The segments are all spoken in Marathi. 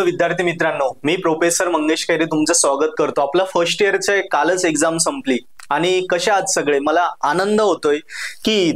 विद्यार्थी मित्रांनो, मी प्रोफेसर मंगेश खैरे तुमचं स्वागत करतो। आपला फर्स्ट इयरचे कालच एक्झाम संपली आणि कशा आहात सगळे? मला आनंद होतोय की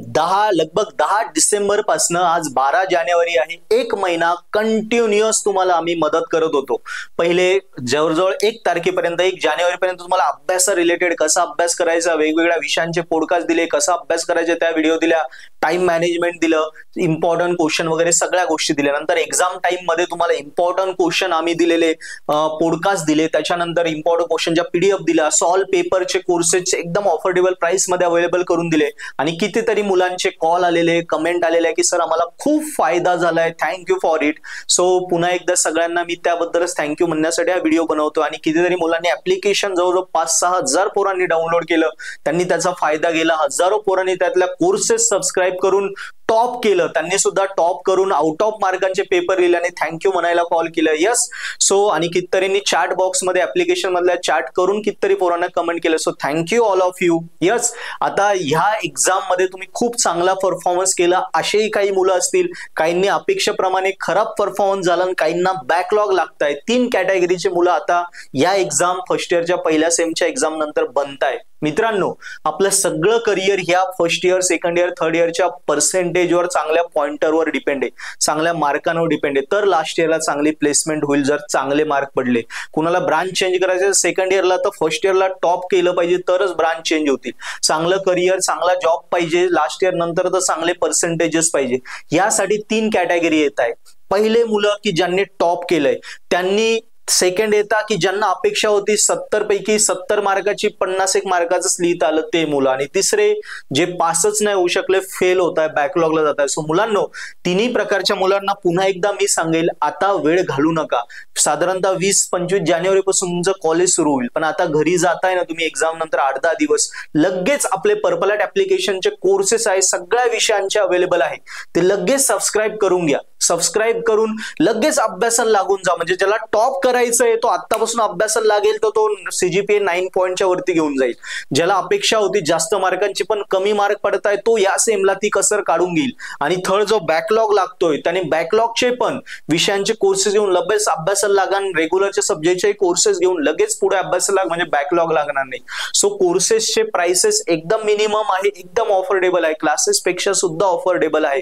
लगभग 10 डिसेंबर पासून आज 12 जानेवारी आहे, एक महिना कंटिन्युअस तुम्हाला आम्ही मदत करत होतो। पहिले जवळजवळ 1 तारखेपर्यंत 1 जानेवारीपर्यंत तुम्हाला अभ्यासा रिलेटेड कसा अभ्यास करायचा, वेगवेगळ्या विषयांचे पॉडकास्ट दिले, कसा अभ्यास करायचा त्या व्हिडिओ दिल्या, टाइम मॅनेजमेंट दिलं, इम्पॉर्टंट क्वेश्चन वगैरे सगळ्या गोष्टी दिल्या। नंतर एक्झाम टाइम मध्ये तुम्हाला इम्पॉर्टंट क्वेश्चन आम्ही दिलेले पॉडकास्ट दिले, त्याच्यानंतर इम्पॉर्टंट क्वेश्चनच्या पीडीएफ दिला, सॉल्व पेपरचे कोर्सेस एकदम अफोर्डेबल प्राइस मध्ये अवेलेबल करून दिले आणि कितीतरी मुलांचे कॉल आलेले, कमेंट आलेले की सर आम्हाला खूप फायदा झालाय, थँक्यू फॉर इट। सो पुन्हा एकदा सगळ्यांना मी त्याबद्दलच थँक्यू म्हणण्यासाठी हा व्हिडिओ बनवतो। आणि कितीतरी मुलांनी ऍप्लिकेशन जवळजवळ 5-6 हजार पोरांनी डाउनलोड केलं, त्यांनी त्याचा फायदा घेतला। हजारो पोरांनी त्यातल्या कोर्सेस सबस्क्राईब करून टॉप केलं, त्यांनी सुद्धा टॉप करून आउट ऑफ मार्कांचे पेपर लिहिले आणि थँक्यू म्हणायला कॉल केलं। यस, सो आणि कितीतरींनी चॅट बॉक्स मध्ये ऍप्लिकेशन मधल्या चॅट करून कितीतरी पोरांना कमेंट केलं। So thank you all of you. Yes, आता ह्या एक्झाम मध्ये तुम्ही खूप चांगला परफॉर्मन्स केला, असेही काही मुलं असतील, काहींनी अपेक्षेप्रमाणे खराब परफॉर्मन्स झाला आणि काहींना बॅकलॉग लागताय। 3 कॅटेगरीचे मुलं आता या एक्झाम फर्स्ट इयरच्या पहिल्या सेमच्या एक्झाम नंतर बनताय। मित्रांनो, आपलं सगळं करिअर ह्या first year, second year, third इयरच्या पर्सेंटेजवर, चांगल्या पॉइंटरवर डिपेंड आहे, चांगल्या मार्कांवर डिपेंड आहे। तर लास्ट इयरला चांगली प्लेसमेंट होईल जर चांगले मार्क पडले। कुणाला ब्रांच चेंज करायचं सेकंड इयरला तर फर्स्ट इयरला टॉप केलं पाहिजे तरच ब्रांच चेंज होतील। चांगलं करिअर, चांगला जॉब पाहिजे, लास्ट इयर नंतर तर चांगले पर्सेंटेजेस पाहिजे। यासाठी 3 कॅटेगरी येत आहे। पहिले मुलं की ज्यांनी टॉप केलंय त्यांनी, सेकंड येता की ज्यांना अपेक्षा होती 70 पैकी 70 मार्काची 51 मार्काचंच लिहिता आलं ते मुलं, आणि तिसरे जे पासच नाही होऊ शकले, फेल होत आहे, बॅकलॉगला जात आहे। सो मुलांनो, तिन्ही प्रकारच्या मुलांना पुन्हा एकदा मी सांगेल, आता वेळ घालू नका। साधारणतः 20-25 जानेवारी पासून तुमचं कॉलेज सुरू होईल, पण आता घरी जाताय ना तुम्ही एक्झाम नंतर 8-10 दिवस, लगेच आपले पर्पल ॲट ऍप्लिकेशनचे कोर्सेस आहे, सगळ्या विषयांचे अवेलेबल आहे, ते लगेच सबस्क्राईब करून घ्या। सबस्क्राईब करून लगेच अभ्यासाला लागून जा, म्हणजे ज्याला टॉप करायचंय तो आतापासून अभ्यासाला लागेल तर तो सीजीपीए 9 पॉईंटच्या वरती घेऊन जाईल। ज्याला अपेक्षा होती जास्त मार्कांची पण कमी मार्क पडताय, तो या सेमला ती कसर काढून घेईल। आणि थर्ड जो बॅकलॉग लागतोय त्याने बॅकलॉगचे पण विषयांचे कोर्सेस घेऊन लगेच अभ्यासाला लागा, रेग्युलरचे सब्जेक्टचे कोर्सेस घेऊन लगेच पुढे अभ्यासाला लाग, म्हणजे बॅकलॉग लागणार नाही। सो कोर्सेसचे प्राइसेस एकदम मिनिमम आहे, एकदम ऑफोर्डेबल आहे, क्लासेस पेक्षा सुद्धा ऑफोर्डेबल आहे।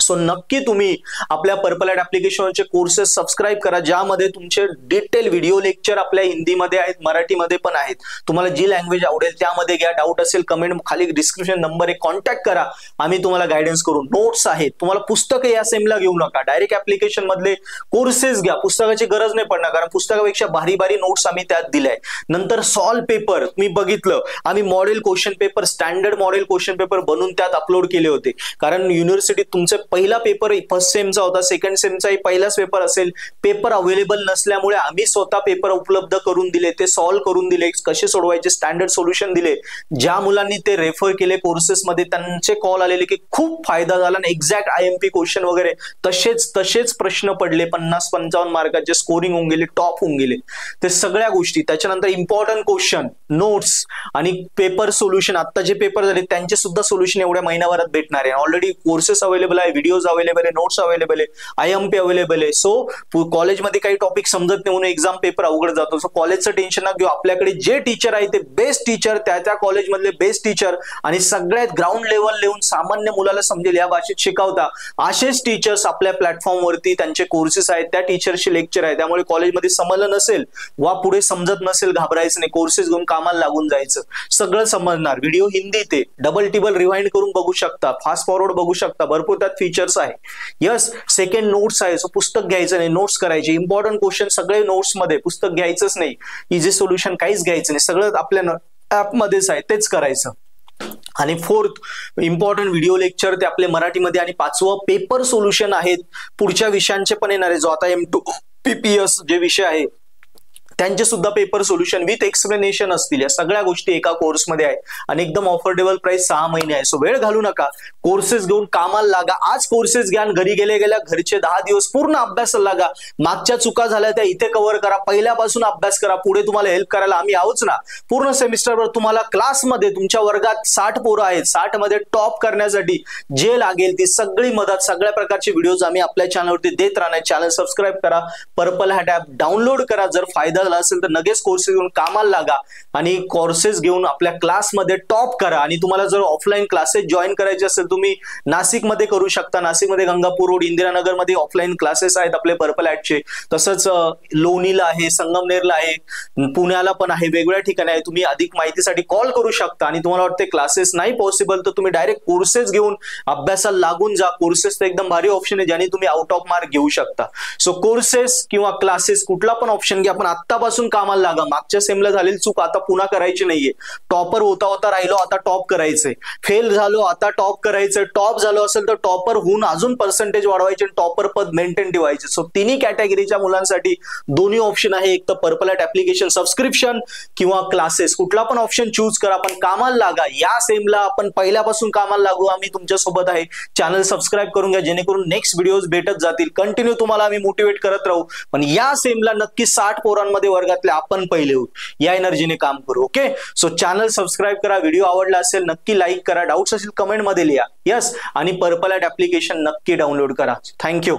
सो नक्की तुम्ही आपल्या पर्पल ॲट ऍप्लिकेशनचे कोर्सेस सबस्क्राईब करा, ज्यामध्ये तुमचे डिटेल व्हिडिओ लेक्चर आपल्या हिंदीमध्ये आहेत, मराठीमध्ये पण आहेत। तुम्हाला जी लँग्वेज आवडेल त्यामध्ये घ्या, डाऊट असेल कमेंट खाली डिस्क्रिप्शन नंबर आहे, कॉन्टॅक्ट करा, आम्ही तुम्हाला गायडन्स करू। नोट्स आहेत, तुम्हाला पुस्तकं या सेमला घेऊ नका, डायरेक्ट ऍप्लिकेशन मधले कोर्सेस घ्या, पुस्तकाची गरज नाही पडणार, कारण पुस्तकापेक्षा भारी भारी नोट्स आम्ही त्यात दिलाय। नंतर सॉल्व पेपर तुम्ही बघितलं, आम्ही model question paper, standard model question paper बनवून त्यात अपलोड केले होते, कारण युनिव्हर्सिटीत तुमचं पहिला पेपर फर्स्ट सेमचा होता, सेकंड सेमचाही पहिलाच पेपर असेल, पेपर अवेलेबल नसल्यामुळे आम्ही स्वतः पेपर उपलब्ध करून दिले, ते सॉल्व्ह करून दिले, कसे सोडवायचे स्टँडर्ड सोल्युशन दिले। ज्या मुलांनी ते रेफर केले कोर्सेस मध्ये त्यांचे कॉल आलेले की खूप फायदा झाला आणि एक्झॅक्ट आयएमपी क्वेश्चन वगैरे तसेच प्रश्न पडले, 50-55 मार्काचे स्कोरिंग होऊन गेले, टॉप होऊन गेले, ते सगळ्या गोष्टी। त्याच्यानंतर इम्पॉर्टंट क्वेश्चन, नोट्स आणि पेपर सोल्युशन, आता जे पेपर झाले त्यांचे सुद्धा सोल्युशन एवढ्या महिनाभरात भेटणार आहे। ऑलरेडी कोर्सेस अवेलेबल आहे, व्हिडिओज अवेलेबल आहे, नोट्स अवेलेबल आहे, आयएमपी अवेलेबल आहे। सो कॉलेजमध्ये काही टॉपिक समजत नाही म्हणून एक्झाम पेपर अवघड जातो, सो कॉलेजचं टेन्शन ना घेऊ, आपल्याकडे जे टीचर आहे ते बेस्ट टीचर, त्या कॉलेजमधले बेस्ट टीचर आणि सगळ्यात ग्राउंड लेवल लिहून सामान्य मुलाला समजेल या भाषेत शिकवता असेच टीचर्स आपल्या प्लॅटफॉर्मवरती, त्यांचे कोर्सेस आहेत, त्या टीचरचे लेक्चर आहे। त्यामुळे कॉलेजमध्ये समजलं नसेल वा पुढे समजत नसेल घाबरायचं नाही, कोर्सेस घेऊन कामाला लागून जायचं, सगळं समजणार। व्हिडिओ हिंदीत आहे, डबल टिबल रिवाइंड करून बघू शकता, फास्ट फॉरवर्ड बघू शकता, भरपूर त्यात फीचर्स आहे। यस, सेकंड नोट्स आहे, सो पुस्तक घ्यायचं नाही, नोट्स करायचे, इम्पॉर्टंट क्वेश्चन सगळे नोट्स मध्ये, पुस्तक घ्यायचंच नाही, इझी सोल्युशन काहीच घ्यायचं नाही, सगळं आपल्या ऍप मध्येच आहे, तेच करायचं। आणि फोर्थ इम्पॉर्टंट व्हिडिओ लेक्चर ते आपले मराठीमध्ये, आणि 5वं पेपर सोल्युशन आहेत, पुढच्या विषयांचे पण येणार आहे, जो आता M2 PPS जे विषय आहे त्यांचे सुद्धा पेपर सोल्युशन विथ एक्सप्लेनेशन असतील. या सगळ्या गोष्टी एका कोर्समध्ये आहे आणि एकदम ऑफोर्डेबल प्राइस 6 महिने आहे. सो वेळ घालू नका, कोर्सेस घेऊन कामाला लागा. आज कोर्सेस घ्या, घरी गेल्या घरचे 10 दिवस पूर्ण अभ्यासाला लागा. मागच्या चुका झाल्या त्या इथे कव्हर करा, पहिल्यापासून अभ्यास करा. पुढे तुम्हाला हेल्प करायला आम्ही आहोच ना. पूर्ण सेमिस्टरवर तुम्हाला क्लासमध्ये तुमच्या वर्गात 60 पोरं आहेत, 60 मध्ये टॉप करण्यासाठी जे लागेल ती सगळी मदत, सगळ्या प्रकारचे व्हिडिओज आम्ही आपल्या चॅनलवरती देत राहणार. चॅनल सबस्क्राईब करा, पर्पल हॅट ॲप डाउनलोड करा. जर फायदा झाला असेल तर लगेच कोर्सेस घेऊन कामाला लागा आणि कोर्सेस घेऊन आपल्या क्लासमध्ये टॉप करा. आणि तुम्हाला जर ऑफलाईन क्लासेस जॉईन करायचे असेल तुम्ही नाशिकमध्ये करू शकता. नाशिकमध्ये गंगापूर रोड इंदिरानगरमध्ये ऑफलाईन क्लासेस आहेत आपले पर्पल हॅटचे. तसंच लोणीला आहे, संगमनेरला आहे, पुण्याला पण आहे, वेगवेगळ्या ठिकाणी आहे. तुम्ही अधिक माहितीसाठी कॉल करू शकता. आणि तुम्हाला वाटते क्लासेस नाही पॉसिबल तर तुम्ही डायरेक्ट कोर्सेस घेऊन अभ्यासाला लागून जा. कोर्सेस तर एकदम भारी ऑप्शन आहे ज्याने तुम्ही आउट ऑफ मार्क घेऊ शकता. सो कोर्सेस किंवा क्लासेस कुठला पण ऑप्शन घ्या, पण आत्तापासून कामाला लागा. मागच्या सेमला झालेली चूक आता पुन्हा करायची नाहीये. टॉपर होता होता राहिलो, आता टॉप करायचंय. फेल झालो, आता टॉप करायचंय. टॉप झालो असेल तर टॉपर होऊन अजून पर्सेंटेज वाढवायचे, टॉपर पद मेंटेन ठेवायचे. सो तिन्ही कॅटेगरीच्या मुलांसाठी दोन्ही ऑप्शन आहे, एक तर पर्पल हॅट ऍप्लिकेशन सबस्क्रिप्शन किंवा क्लासेस. कुठला पण ऑप्शन चूज करा, पण कामाला लागा. या सेमला आपण पहिल्यापासून कामाला लागू. आम्ही तुमच्या सोबत आहे. चॅनल सबस्क्राईब करून घ्या जेणेकरून नेक्स्ट व्हिडिओज भेटत जातील. कंटिन्यू तुम्हाला आम्ही मोटिवेट करत राहू. पण या सेमला नक्की 60 पोरांमध्ये वर्गातले आपण पहिले होऊ. या एनर्जीने काम करू. ओके, सो चॅनल सबस्क्राईब करा. व्हिडिओ आवडला असेल नक्की लाईक करा. डाऊट्स असेल कमेंट मध्ये लिहा. यस, आणि पर्पल हॅट ऍप्लिकेशन नक्की डाउनलोड करा. थँक्यू.